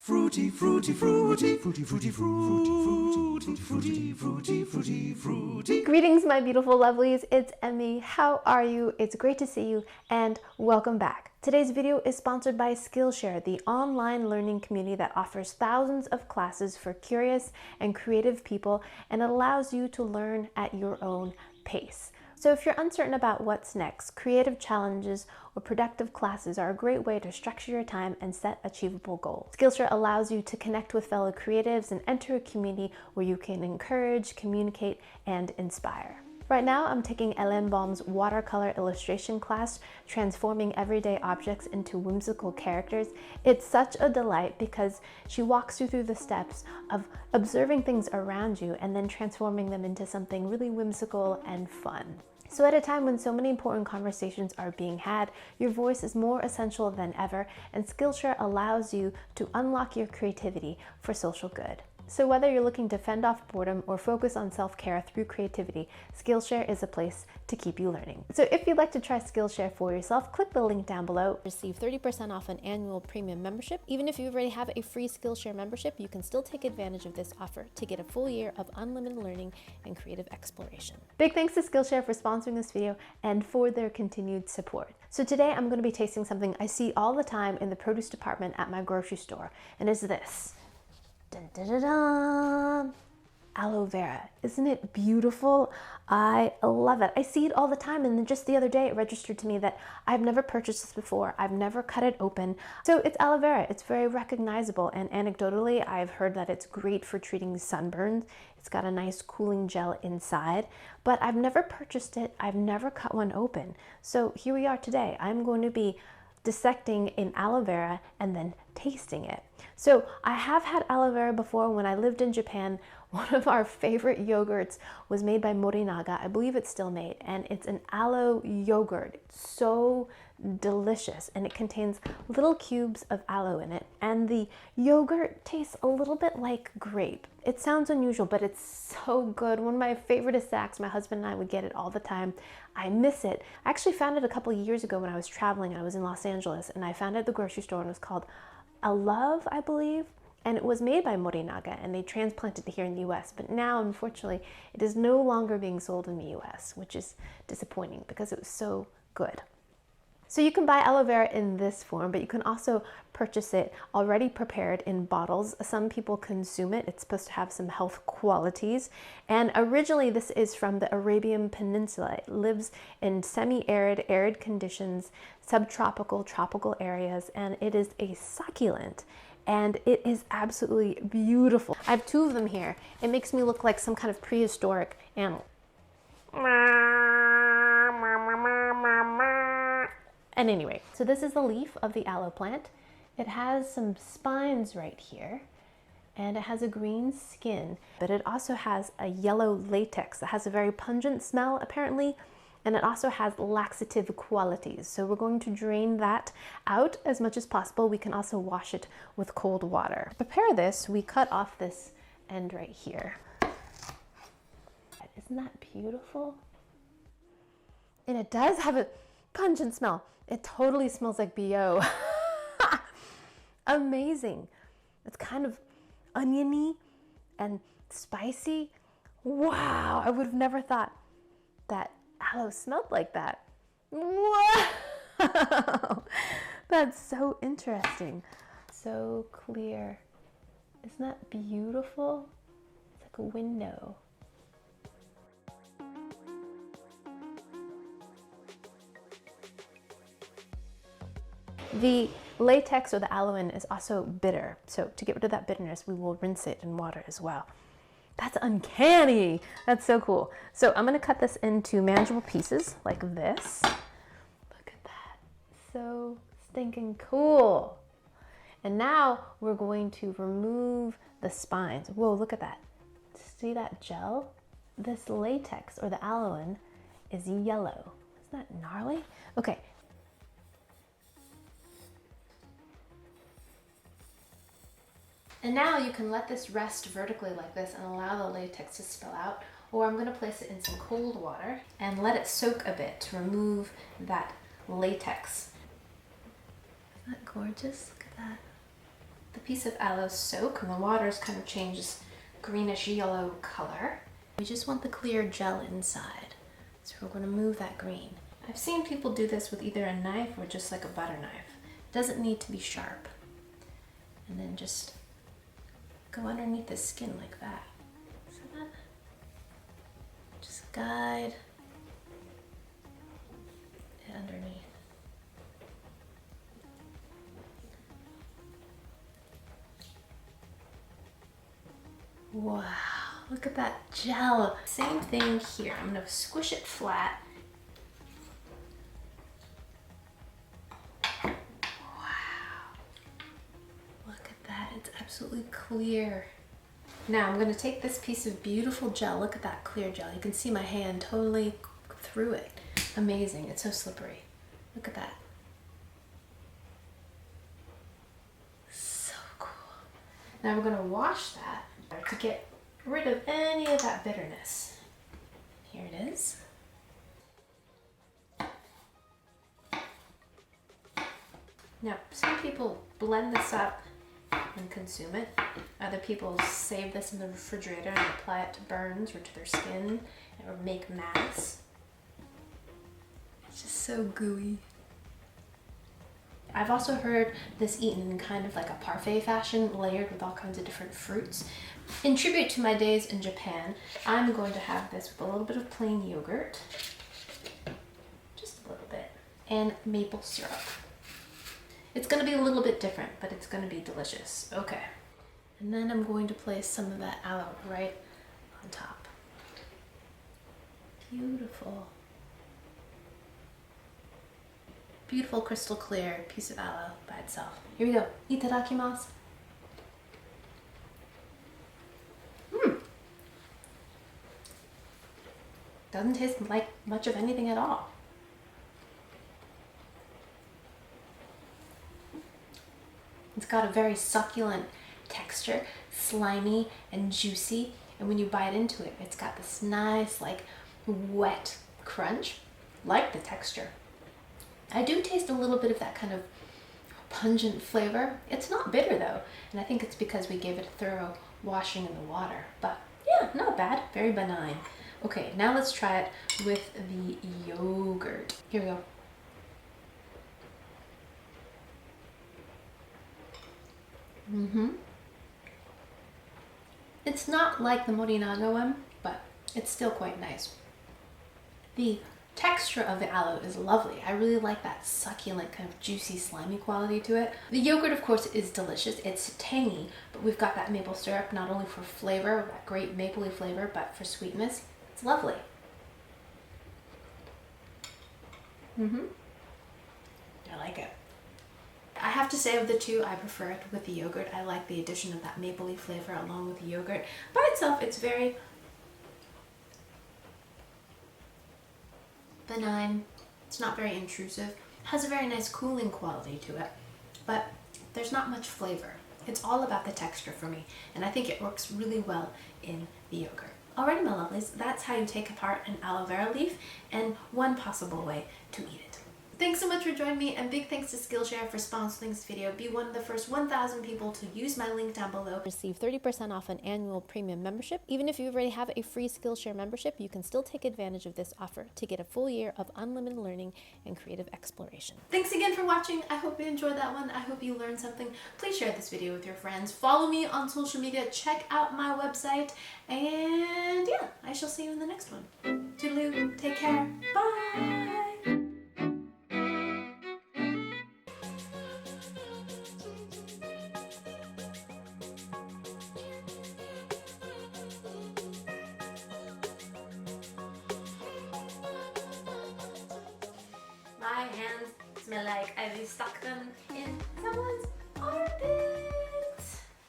Fruity, fruity, fruity, fruity, fruity, fruity, fruity, fruity, fruity, fruity. Greetings, my beautiful lovelies. It's Emmy. How are you? It's great to see you and welcome back. Today's video is sponsored by Skillshare, the online learning community that offers thousands of classes for curious and creative people, and it allows you to learn at your own pace. So if you're uncertain about what's next, creative challenges or productive classes are a great way to structure your time and set achievable goals. Skillshare allows you to connect with fellow creatives and enter a community where you can encourage, communicate, and inspire. Right now, I'm taking Ellen Baum's watercolor illustration class, transforming everyday objects into whimsical characters. It's such a delight because she walks you through the steps of observing things around you and then transforming them into something really whimsical and fun. So at a time when so many important conversations are being had, your voice is more essential than ever, and Skillshare allows you to unlock your creativity for social good. So whether you're looking to fend off boredom or focus on self-care through creativity, Skillshare is a place to keep you learning. So if you'd like to try Skillshare for yourself, click the link down below. Receive 30% off an annual premium membership. Even if you already have a free Skillshare membership, you can still take advantage of this offer to get a full year of unlimited learning and creative exploration. Big thanks to Skillshare for sponsoring this video and for their continued support. So today I'm going to be tasting something I see all the time in the produce department at my grocery store, and it's this. Dun, dun, dun, dun. Aloe Vera. Isn't it beautiful? I love it. I see it all the time, and then just the other day it registered to me that I've never purchased this before. I've never cut it open. So it's aloe vera. It's very recognizable, and anecdotally I've heard that it's great for treating sunburns. It's got a nice cooling gel inside, but I've never purchased it. I've never cut one open. So here we are today. I'm going to be dissecting an aloe vera and then tasting it. So I have had aloe vera before. When I lived in Japan, one of our favorite yogurts was made by Morinaga. I believe it's still made, and it's an aloe yogurt. It's so delicious, and it contains little cubes of aloe in it, and the yogurt tastes a little bit like grape. It sounds unusual, but it's so good. One of my favorite snacks. My husband and I would get it all the time. I miss it. I actually found it a couple of years ago when I was traveling. I was in Los Angeles, and I found it at the grocery store, and it was called Aloe, I believe, and it was made by Morinaga, and they transplanted it here in the US. But now, unfortunately, it is no longer being sold in the US, which is disappointing because it was so good. So you can buy aloe vera in this form, but you can also purchase it already prepared in bottles. Some people consume it. It's supposed to have some health qualities. And originally this is from the Arabian Peninsula. It lives in semi-arid, arid conditions, subtropical, tropical areas, and it is a succulent. And it is absolutely beautiful. I have two of them here. It makes me look like some kind of prehistoric animal. At any rate, so this is the leaf of the aloe plant. It has some spines right here, and it has a green skin, but it also has a yellow latex that has a very pungent smell apparently, and it also has laxative qualities. So we're going to drain that out as much as possible. We can also wash it with cold water. To prepare this, we cut off this end right here. Isn't that beautiful? And it does have a pungent smell. It totally smells like BO. Amazing. It's kind of oniony and spicy. Wow, I would have never thought that aloe smelled like that. Wow. That's so interesting. So clear. Isn't that beautiful? It's like a window. The latex or the aloin is also bitter. So to get rid of that bitterness, we will rinse it in water as well. That's uncanny. That's so cool. So I'm going to cut this into manageable pieces like this. Look at that. So stinking cool. And now we're going to remove the spines. Whoa, look at that. See that gel? This latex or the aloin is yellow. Isn't that gnarly? Okay. And now you can let this rest vertically like this and allow the latex to spill out, or I'm going to place it in some cold water and let it soak a bit to remove that latex. Isn't that gorgeous? Look at that. the piece of aloe soak, and the water's kind of changes greenish yellow color. We just want the clear gel inside. So we're going to move that green. I've seen people do this with either a knife or just like a butter knife. It doesn't need to be sharp. And then just go underneath the skin like that. So that, just guide it underneath. Wow, look at that gel. Same thing here. I'm gonna squish it flat. Wow, look at that, it's absolutely clear. Now I'm gonna take this piece of beautiful gel. Look at that clear gel. You can see my hand totally through it. Amazing, it's so slippery. Look at that. So cool. Now we're gonna wash that to get rid of any of that bitterness. Here it is. Now, some people blend this up and consume it. Other people save this in the refrigerator and apply it to burns or to their skin or make masks. It's just so gooey. I've also heard this eaten in kind of like a parfait fashion, layered with all kinds of different fruits. In tribute to my days in Japan, I'm going to have this with a little bit of plain yogurt, just a little bit, and maple syrup. It's going to be a little bit different, but it's going to be delicious. Okay. And then I'm going to place some of that aloe right on top. Beautiful. Beautiful crystal clear piece of aloe by itself. Here we go. Itadakimasu. Doesn't taste like much of anything at all. It's got a very succulent texture, slimy and juicy, and when you bite into it, it's got this nice, like, wet crunch. Like the texture. I do taste a little bit of that kind of pungent flavor. It's not bitter though, and I think it's because we gave it a thorough washing in the water. But yeah, not bad, very benign. Okay, now let's try it with the yogurt. Here we go. It's not like the Morinaga one, but it's still quite nice. The texture of the aloe is lovely. I really like that succulent, kind of juicy, slimy quality to it. The yogurt, of course, is delicious. It's tangy, but we've got that maple syrup, not only for flavor, that great mapley flavor, but for sweetness. It's lovely. I like it. I have to say, of the two, I prefer it with the yogurt. I like the addition of that mapley flavor along with the yogurt. By itself, it's very benign. It's not very intrusive. Has a very nice cooling quality to it, but there's not much flavor. It's all about the texture for me, and I think it works really well in the yogurt. Alrighty, my lovelies, that's how you take apart an aloe vera leaf, and one possible way to eat it. Thanks so much for joining me, and big thanks to Skillshare for sponsoring this video. Be one of the first 1,000 people to use my link down below. Receive 30% off an annual premium membership. Even if you already have a free Skillshare membership, you can still take advantage of this offer to get a full year of unlimited learning and creative exploration. Thanks again for watching. I hope you enjoyed that one. I hope you learned something. Please share this video with your friends. Follow me on social media. Check out my website. And yeah, I shall see you in the next one. Toodaloo. Take care. Bye. My hands smell like I've stuck them in someone's armpit.